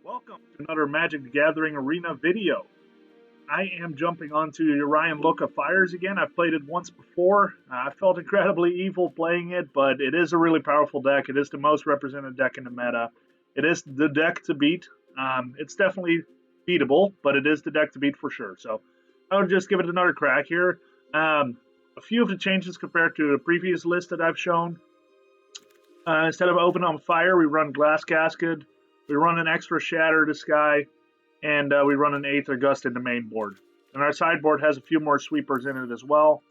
Welcome to another Magic the Gathering Arena video. I am jumping onto Yorion Lukka Fires again. I've played it once before. I felt incredibly evil playing it, but it is a really powerful deck. It is the most represented deck in the meta. It is the deck to beat. It's definitely beatable, but it is the deck to beat for sure. So I would just give it another crack here. A few of the changes compared to the previous list that I've shown. Instead of Open on Fire, we run Glass Casket. We run an extra Shatter the Sky, and we run an Aether Gust in the main board. And our sideboard has a few more sweepers in it as well.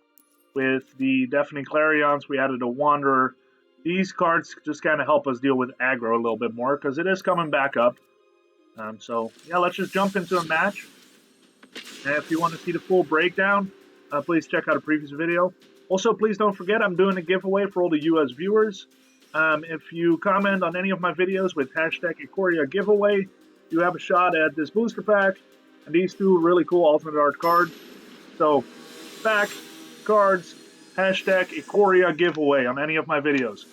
With the Deafening Clarions, we added a Wanderer. These cards just kind of help us deal with aggro a little bit more, because it is coming back up. So, yeah, let's just jump into a match. And if you want to see the full breakdown, please check out a previous video. Also, please don't forget, I'm doing a giveaway for all the US viewers. If you comment on any of my videos with hashtag Ikoria giveaway, you have a shot at this booster pack and these two really cool alternate art cards. So, pack, cards, hashtag Ikoria giveaway on any of my videos.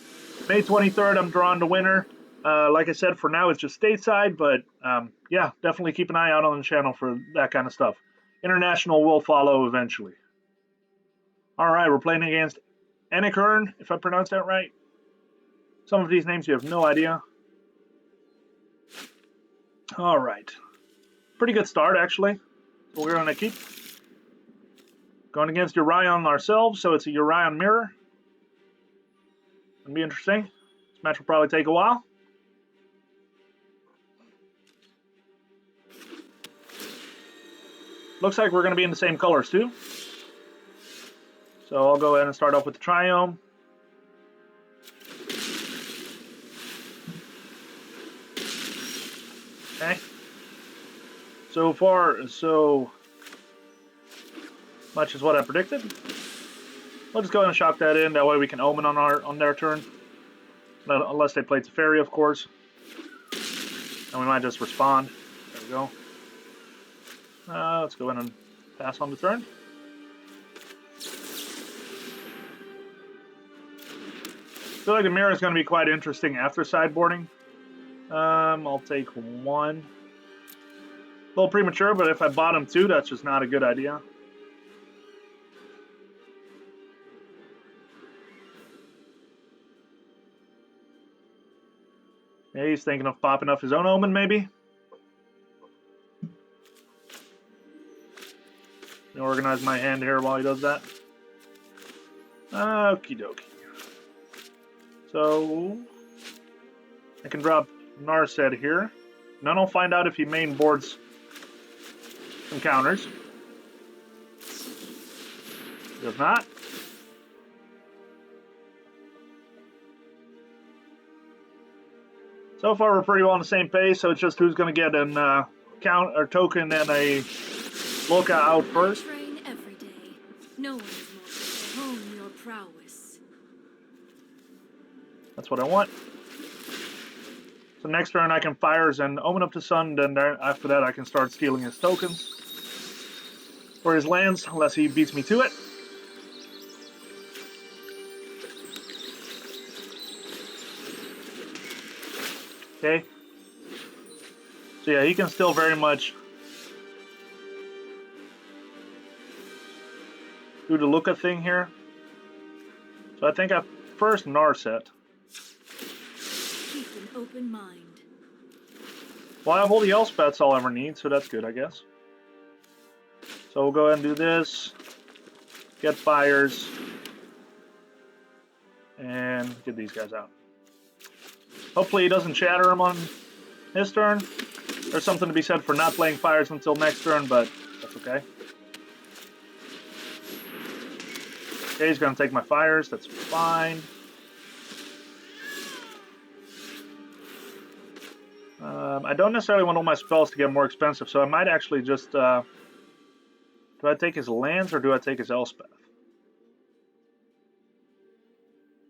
May 23rd, I'm drawing the winner. Like I said, for now it's just stateside, but yeah, definitely keep an eye out on the channel for that kind of stuff. International will follow eventually. Alright, we're playing against Enichern, if I pronounced that right. Some of these names you have no idea. Alright. Pretty good start, actually. So we're going to keep going against Yorion ourselves, so it's a Yorion mirror. It'll be interesting. This match will probably take a while. Looks like we're going to be in the same colors, too. So I'll go ahead and start off with the Triome. Okay. So far, so much as what I predicted. We'll just go ahead and shock that in. That way we can Omen on their turn. Unless they play Teferi, of course. And we might just respond. There we go. Let's go ahead and pass on the turn. I feel like the mirror is going to be quite interesting after sideboarding. I'll take one. A little premature, but if I bottom two, that's just not a good idea. Yeah, he's thinking of popping up his own Omen, maybe. Let me organize my hand here while he does that. Okie dokie. So, I can drop Narset here. And then I'll find out if he main boards some counters. Does not. So far we're pretty well on the same pace, so it's just who's going to get an count or token and a Lukka out first. Train every day. No one is more to hone your prowess. That's what I want. So next turn I can Fires and Omen up the Sun, then after that I can start stealing his tokens. Or his lands, unless he beats me to it. Okay. So yeah, he can still very much do the Lukka thing here. So I think I first Narset. Open mind. Well, I have all the Elspeths I'll ever need, so that's good, I guess. So we'll go ahead and do this. Get Fires. And get these guys out. Hopefully he doesn't shatter them on his turn. There's something to be said for not playing Fires until next turn, but that's okay. Okay, he's going to take my Fires. That's fine. I don't necessarily want all my spells to get more expensive, so I might actually just... do I take his lands or do I take his Elspeth?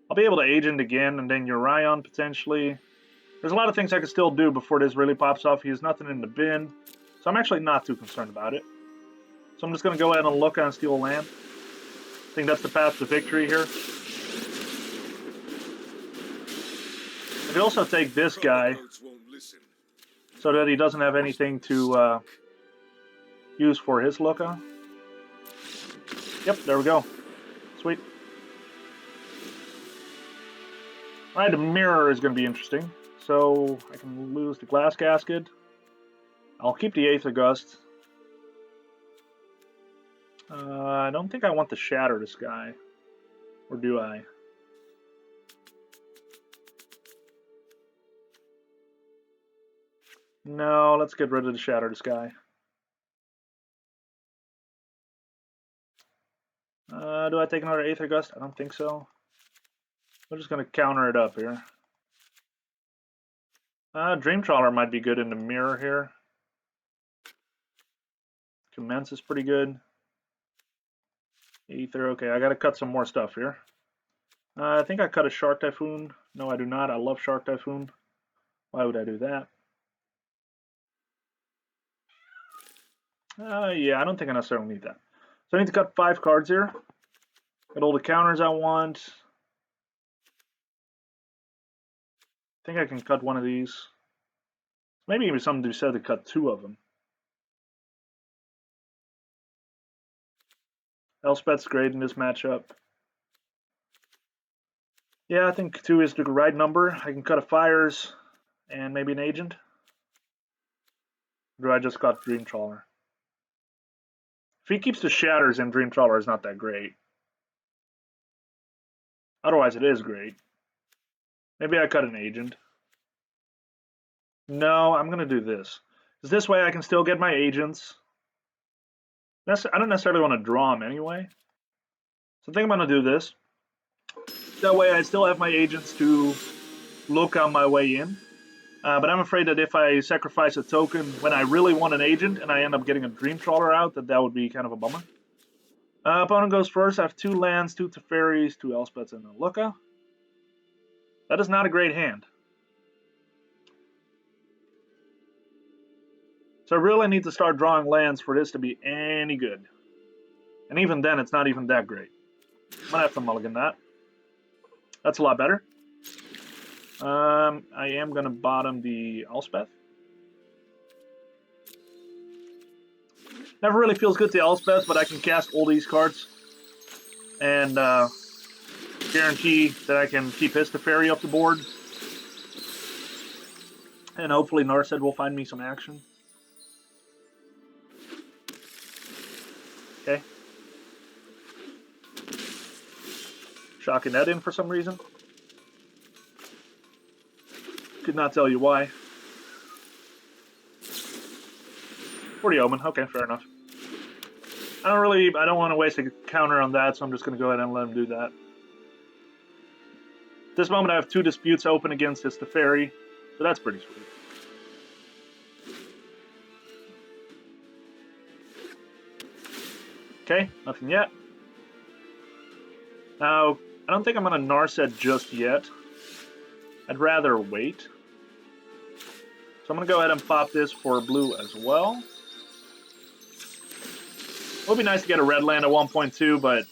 I'll be able to Agent again and then Yorion potentially. There's a lot of things I can still do before this really pops off. He has nothing in the bin, so I'm actually not too concerned about it. So I'm just going to go ahead and look and steal a land. I think that's the path to victory here. I could also take this guy. so that he doesn't have anything to use for his Lukka. Yep, there we go. Sweet. Alright, the mirror is going to be interesting. So I can lose the Glass Casket. I'll keep the Aether Gust. I don't think I want to Shatter the Sky. Or do I? No, let's get rid of the Shatter the Sky. Do I take another Aether Gust? I don't think so. We're just going to counter it up here. Dream Trawler might be good in the mirror here. Commence is pretty good. Aether, okay, I gotta cut some more stuff here. I think I cut a Shark Typhoon. No, I do not. I love Shark Typhoon. Why would I do that? Yeah, I don't think I necessarily need that. So I need to cut 5 cards here. Got all the counters I want. I think I can cut one of these. Maybe even something to said to cut 2 of them. Elspeth's great in this matchup. Yeah, I think 2 is the right number. I can cut a Fires and maybe an Agent. Or do I just got Dream Trawler? If he keeps the Shatters and Dream Trawler is not that great. Otherwise it is great. Maybe I cut an Agent. No, I'm going to do this. Because this way I can still get my Agents. I don't necessarily want to draw them anyway. So I think I'm going to do this. That way I still have my Agents to look on my way in. But I'm afraid that if I sacrifice a token when I really want an Agent and I end up getting a Dream Trawler out, that would be kind of a bummer. Opponent goes first. I have 2 lands, 2 Teferis, 2 Elspeths, and a Lukka. That is not a great hand. So I really need to start drawing lands for this to be any good. And even then, it's not even that great. I'm going to have to mulligan that. That's a lot better. I am going to bottom the Elspeth. Never really feels good to Elspeth, but I can cast all these cards. And guarantee that I can keep his Teferi up the board. And hopefully Narset will find me some action. Okay. Shocking that in for some reason. Could not tell you why. For the Omen. Okay, fair enough. I don't want to waste a counter on that, so I'm just going to go ahead and let him do that. At this moment I have 2 disputes open against his Teferi, so that's pretty sweet. Okay, nothing yet. Now, I don't think I'm going to Narset just yet. I'd rather wait. So I'm going to go ahead and pop this for blue as well. It would be nice to get a red land at 1.2, but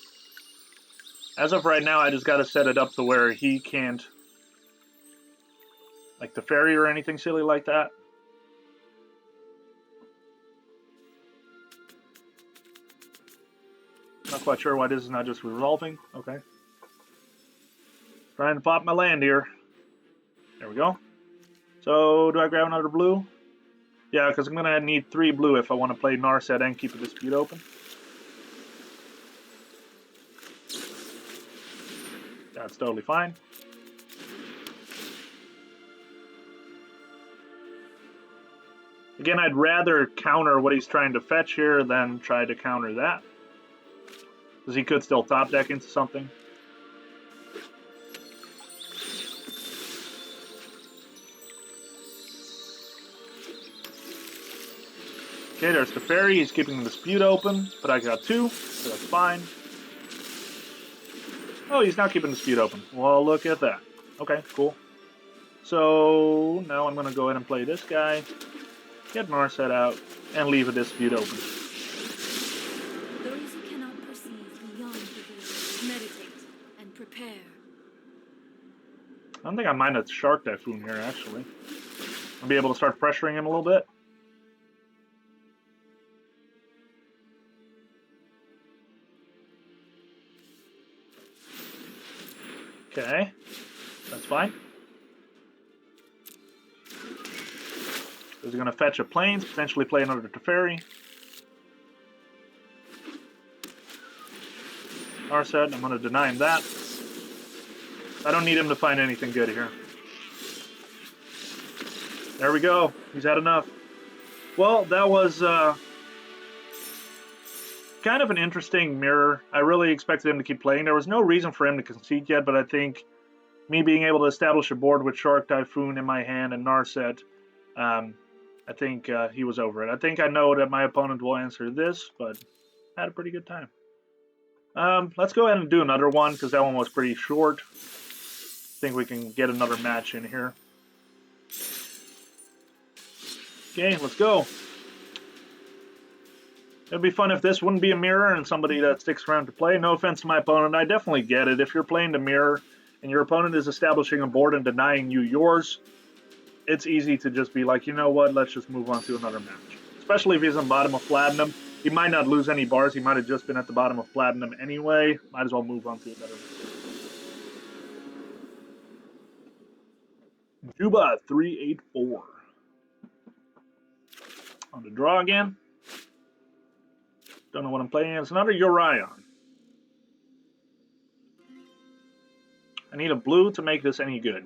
as of right now, I just got to set it up to where he can't, like, Teferi or anything silly like that. Not quite sure why this is not just resolving. Okay. Trying to pop my land here. There we go. So, do I grab another blue? Yeah, because I'm going to need 3 blue if I want to play Narset and keep a dispute open. That's totally fine. Again, I'd rather counter what he's trying to fetch here than try to counter that. Because he could still top deck into something. Okay, there's Teferi. He's keeping the dispute open, but I got 2, so that's fine. Oh, he's not keeping the dispute open. Well, look at that. Okay, cool. So now I'm going to go ahead and play this guy, get Narset out, and leave a dispute open. Those who cannot perceive beyond the veil meditate and prepare. I don't think I mind a Shark Typhoon here, actually. I'll be able to start pressuring him a little bit. Okay, that's fine. He's going to fetch a Plains, potentially play another Teferi. Narset, I'm going to deny him that. I don't need him to find anything good here. There we go. He's had enough. Well, that was kind of an interesting mirror. I really expected him to keep playing. There was no reason for him to concede yet, but I think me being able to establish a board with Shark Typhoon in my hand and Narset, I think he was over it. I think I know that my opponent will answer this, but I had a pretty good time. Let's go ahead and do another one, because that one was pretty short. I think we can get another match in here. Okay, let's go. It'd be fun if this wouldn't be a mirror and somebody that sticks around to play. No offense to my opponent, I definitely get it. If you're playing the mirror and your opponent is establishing a board and denying you yours, it's easy to just be like, you know what, let's just move on to another match. Especially if he's on bottom of Platinum. He might not lose any bars, he might have just been at the bottom of Platinum anyway. Might as well move on to a better match. Juba 384. On the draw again. Don't know what I'm playing. It's another Yorion. I need a blue to make this any good.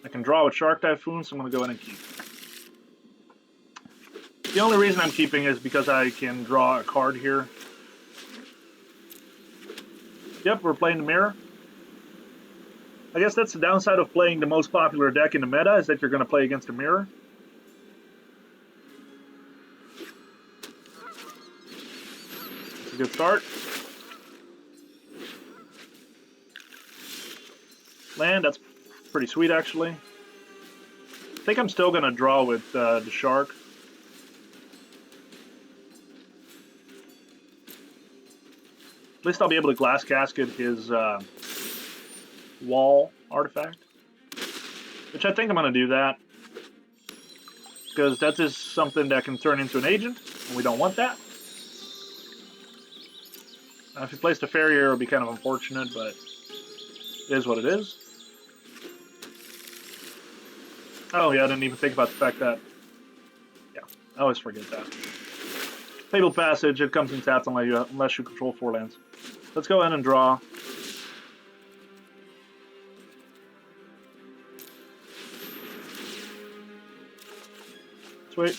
I can draw with Shark Typhoon, so I'm going to go ahead and keep. The only reason I'm keeping is because I can draw a card here. Yep, we're playing the mirror. I guess that's the downside of playing the most popular deck in the meta, is that you're going to play against a mirror. It's a good start. Land, that's pretty sweet actually. I think I'm still going to draw with the Shark. At least I'll be able to Glass Casket his wall artifact. Which I think I'm going to do that. Because that is something that can turn into an agent, and we don't want that. Now, if he plays Teferi here, it would be kind of unfortunate, but it is what it is. Oh yeah, I didn't even think about the fact that... Yeah, I always forget that. Fabled Passage, it comes in tapped unless you control 4 lands. Let's go ahead and draw. Sweet.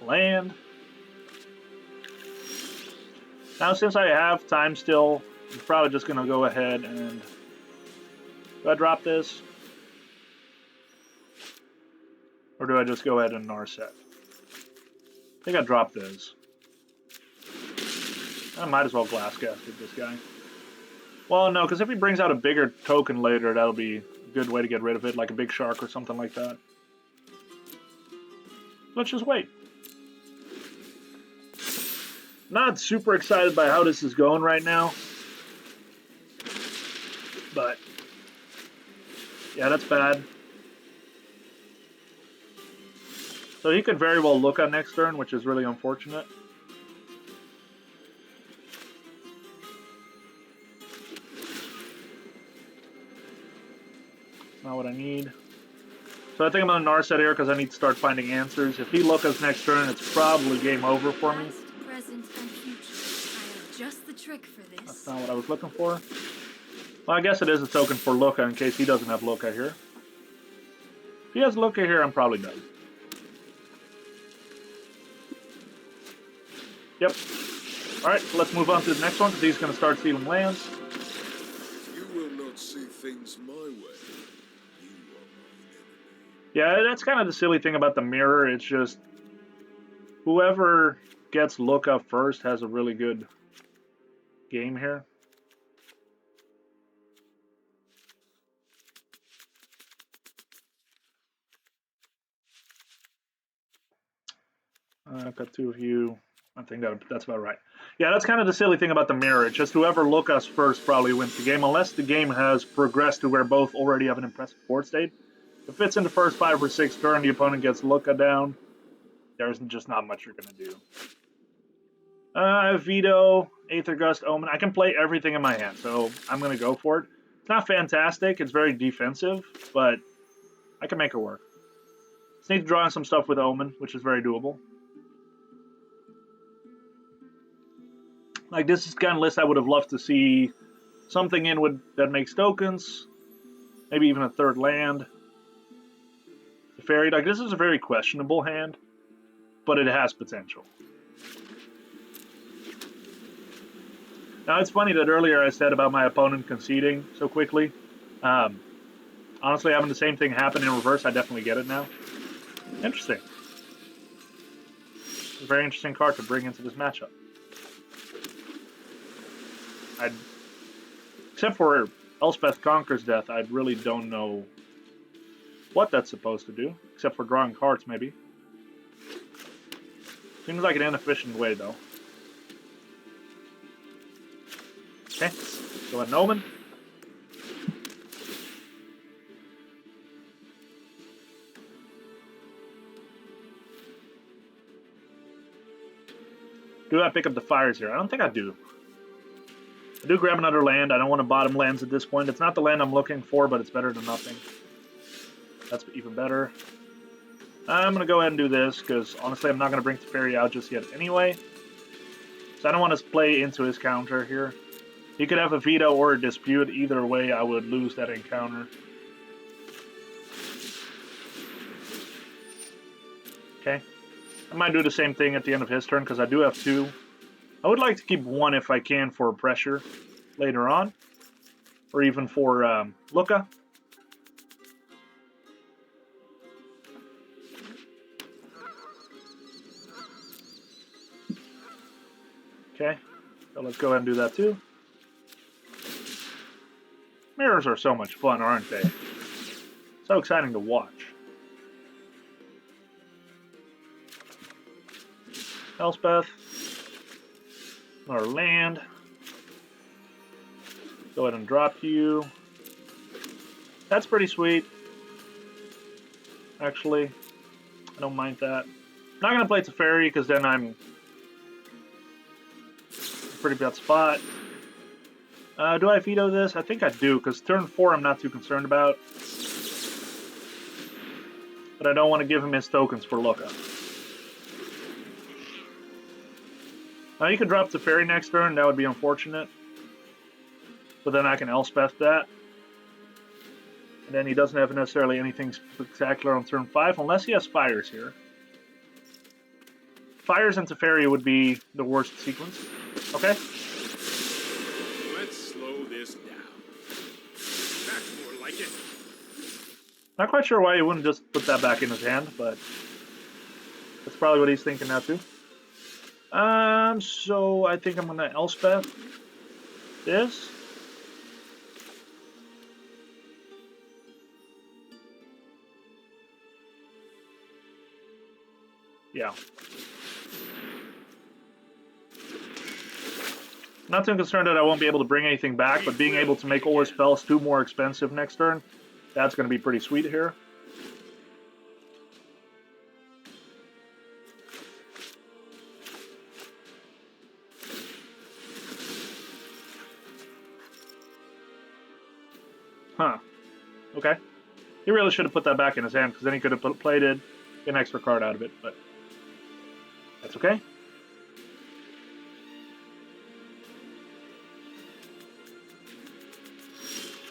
Land. Now, since I have time still, I'm probably just going to go ahead and... Do I drop this? Or do I just go ahead and Narset? I think I dropped this. I might as well Glass Casket this guy. Well, no, because if he brings out a bigger token later, that'll be a good way to get rid of it, like a big shark or something like that. Let's just wait. Not super excited by how this is going right now. But, yeah, that's bad. So he could very well look on next turn, which is really unfortunate. Not what I need. So I think I'm going to Narset here because I need to start finding answers. If he Lukkas next turn, it's probably game over for me. Past, present, and future. I have just the trick for this. That's not what I was looking for. Well, I guess it is a token for Lukka in case he doesn't have Lukka here. If he has Lukka here, I'm probably done. Yep. Alright, so let's move on to the next one because he's going to start stealing lands. You will not see things my way. Yeah, that's kind of the silly thing about the mirror. It's just whoever gets Lukka first has a really good game here. I've got 2 of you. I think that's about right. Yeah, that's kind of the silly thing about the mirror. It's just whoever Lukkas first probably wins the game, unless the game has progressed to where both already have an impressive board state. If it's in the first 5 or 6 turn, the opponent gets Lukka down, there's just not much you're going to do. I have Veto, Aether Gust, Omen. I can play everything in my hand, so I'm going to go for it. It's not fantastic, it's very defensive, but I can make it work. Just need to draw in some stuff with Omen, which is very doable. Like, this is the kind of list I would have loved to see something in with that makes tokens. Maybe even a third land. Teferi, like, this is a very questionable hand, but it has potential. Now, it's funny that earlier I said about my opponent conceding so quickly. Honestly, having the same thing happen in reverse, I definitely get it now. Interesting. It's a very interesting card to bring into this matchup. Except for Elspeth Conquers Death, I really don't know what that's supposed to do. Except for drawing cards, maybe. Seems like an inefficient way, though. Okay, go ahead, Omen. Do I pick up the fires here? I don't think I do. I do grab another land. I don't want to bottom lands at this point. It's not the land I'm looking for, but it's better than nothing. That's even better. I'm going to go ahead and do this, because honestly I'm not going to bring Teferi out just yet anyway. So I don't want to play into his counter here. He could have a veto or a dispute. Either way, I would lose that encounter. Okay. I might do the same thing at the end of his turn, because I do have 2. I would like to keep 1 if I can for pressure later on. Or even for Lukka. Okay. So let's go ahead and do that too. Mirrors are so much fun, aren't they? So exciting to watch. Elspeth. Another land. Go ahead and drop you. That's pretty sweet. Actually, I don't mind that. I'm not going to play Teferi because then I'm in a pretty bad spot. Do I veto this? I think I do, because turn 4 I'm not too concerned about. But I don't want to give him his tokens for Lukka. Now you can drop Teferi next turn, that would be unfortunate. But then I can Elspeth that. And then he doesn't have necessarily anything spectacular on turn 5, unless he has Fires here. Fires and Teferi would be the worst sequence. Okay. Let's slow this down. That's more like it. Not quite sure why he wouldn't just put that back in his hand, but that's probably what he's thinking now too. So I think I'm gonna Elspeth this. Yeah. Not too concerned that I won't be able to bring anything back, but being able to make all his spells 2 more expensive next turn, that's going to be pretty sweet here. Huh. Okay. He really should have put that back in his hand, because then he could have played it, get an extra card out of it, but that's okay.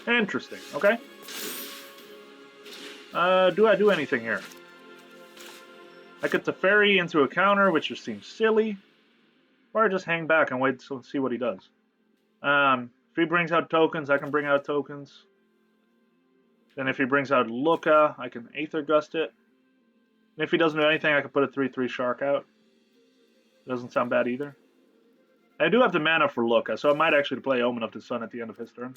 Interesting. Okay. Do I do anything here? I could Teferi into a counter, which just seems silly. Or I just hang back and wait to see what he does. If he brings out tokens, I can bring out tokens. Then if he brings out Lukka, I can Aether Gust it. And if he doesn't do anything, I can put a 3/3 Shark out. Doesn't sound bad either. I do have the mana for Lukka, so I might actually play Omen of the Sun at the end of his turn.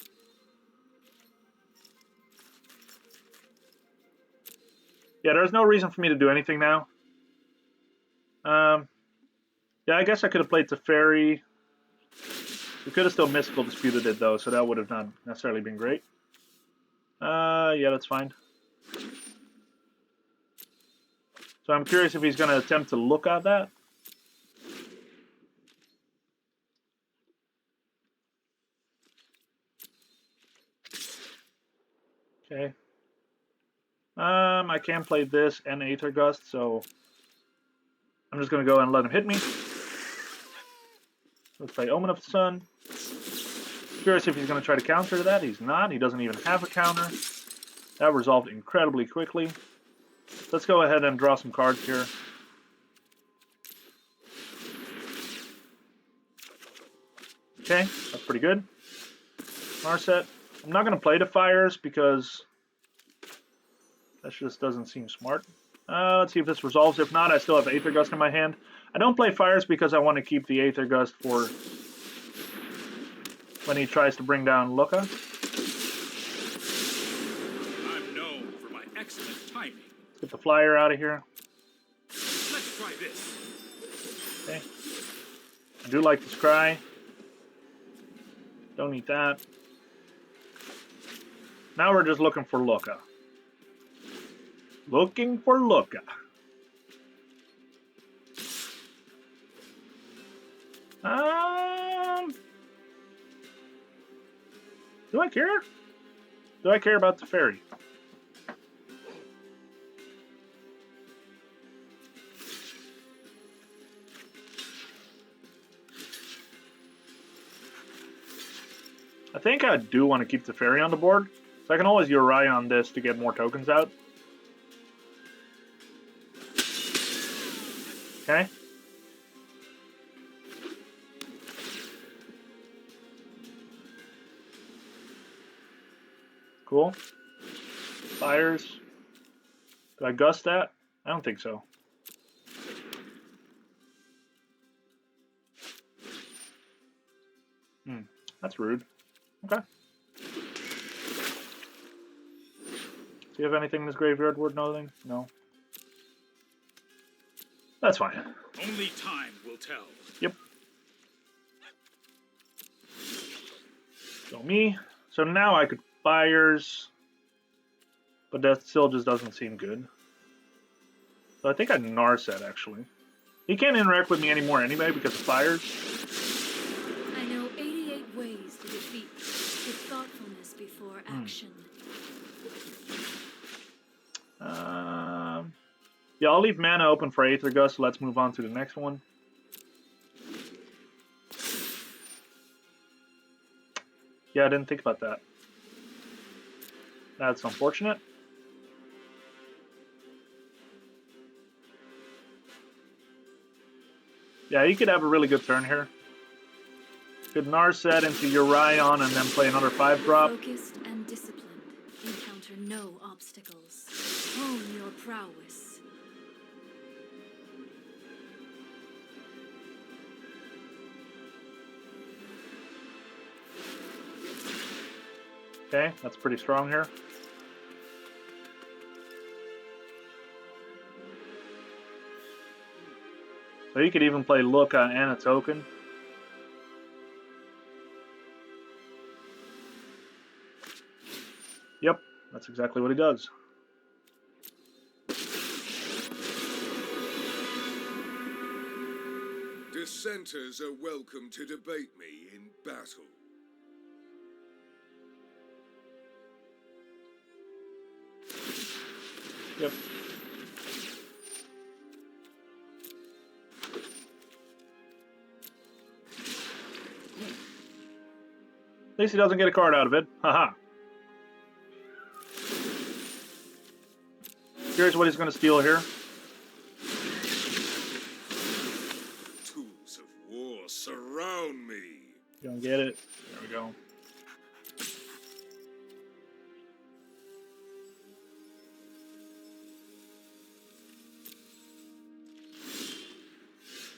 Yeah, there's no reason for me to do anything now. Yeah, I guess I could have played Teferi. We could have still Mystical Disputed it, though, so that would have not necessarily been great. Yeah, that's fine. So I'm curious if he's going to attempt to look at that. Okay. I can play this and Aether Gust, so I'm just going to go and let him hit me. Let's play Omen of the Sun. Curious if he's going to try to counter that. He's not. He doesn't even have a counter. That resolved incredibly quickly. Let's go ahead and draw some cards here. Okay, that's pretty good. Narset. I'm not going to play the Fires because that just doesn't seem smart. Let's see if this resolves. If not, I still have Aether Gust in my hand. I don't play Fires because I want to keep the Aether Gust for when he tries to bring down Lukka. I'm known for my excellent timing. Let's get the flyer out of here. Let's try this. Okay. I do like the Scry. Don't need that. Now we're just looking for Lukka. Looking for Lukka. Do I care? Do I care about Teferi? I think I do want to keep Teferi on the board, so I can always Uri on this to get more tokens out. Okay. Cool. Fires. Did I gust that? I don't think so. That's rude. Okay. Do you have anything in this graveyard worth noting? No. That's fine. Only time will tell. Yep. So me. So now I could Fires, but that still just doesn't seem good. So I think I Narset, actually. He can't interact with me anymore anyway because of Fires. I know 88 ways to defeat with thoughtfulness before action. Yeah, I'll leave mana open for Aether Gust, so let's move on to the next one. Yeah, I didn't think about that. That's unfortunate. Yeah, you could have a really good turn here. Could Narset into Urion and then play another 5-drop. Focused and disciplined, encounter no obstacles. Hone your prowess. Okay, that's pretty strong here. So you could even play Lukka and a token. Yep, that's exactly what he does. Dissenters are welcome to debate me in battle. Yep. At least he doesn't get a card out of it. Haha. Curious what he's going to steal here. Tools of war surround me. You don't get it. There we go.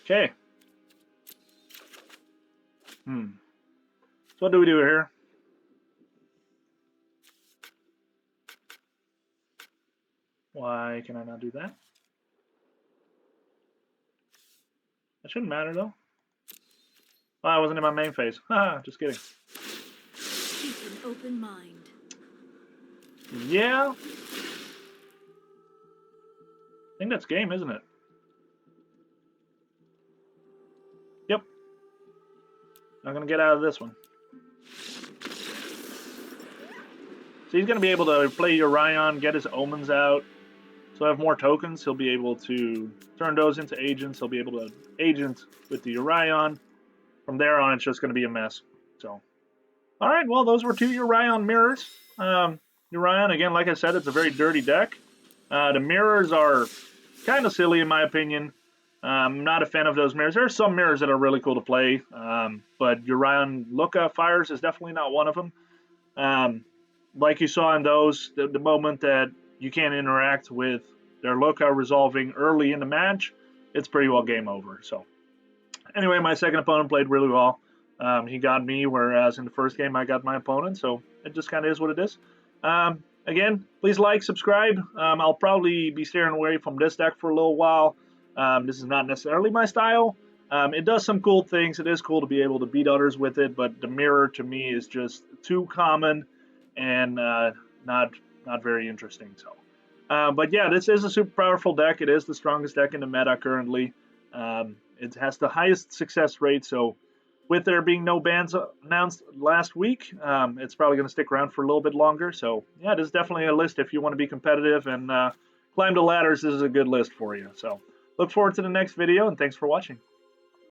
Okay. So what do we do here? Why can I not do that? That shouldn't matter though. Oh, I wasn't in my main phase. Haha, just kidding. Keep an open mind. Yeah. I think that's game, isn't it? Yep. Not going to get out of this one. So he's going to be able to play Yorion, get his Omens out. So have more tokens. He'll be able to turn those into agents. He'll be able to agent with the Yorion. From there on, it's just going to be a mess. So, all right, well, those were 2 Yorion mirrors. Yorion, again, like I said, it's a very dirty deck. The mirrors are kind of silly, in my opinion. I'm not a fan of those mirrors. There are some mirrors that are really cool to play, but Yorion Lukka Fires is definitely not one of them. Like you saw in those, the moment that you can't interact with their Lukka resolving early in the match, it's pretty well game over. So anyway, my second opponent played really well. He got me, whereas in the first game I got my opponent, so it just kind of is what it is. Again, please like, subscribe. I'll probably be steering away from this deck for a little while. This is not necessarily my style. It does some cool things. It is cool to be able to beat others with it, but the mirror to me is just too common and not very interesting. So, but yeah, this is a super powerful deck. It is the strongest deck in the meta currently. It has the highest success rate. So, with there being no bans announced last week, it's probably going to stick around for a little bit longer. So, yeah, this is definitely a list if you want to be competitive and climb the ladders. This is a good list for you. So, look forward to the next video, and thanks for watching.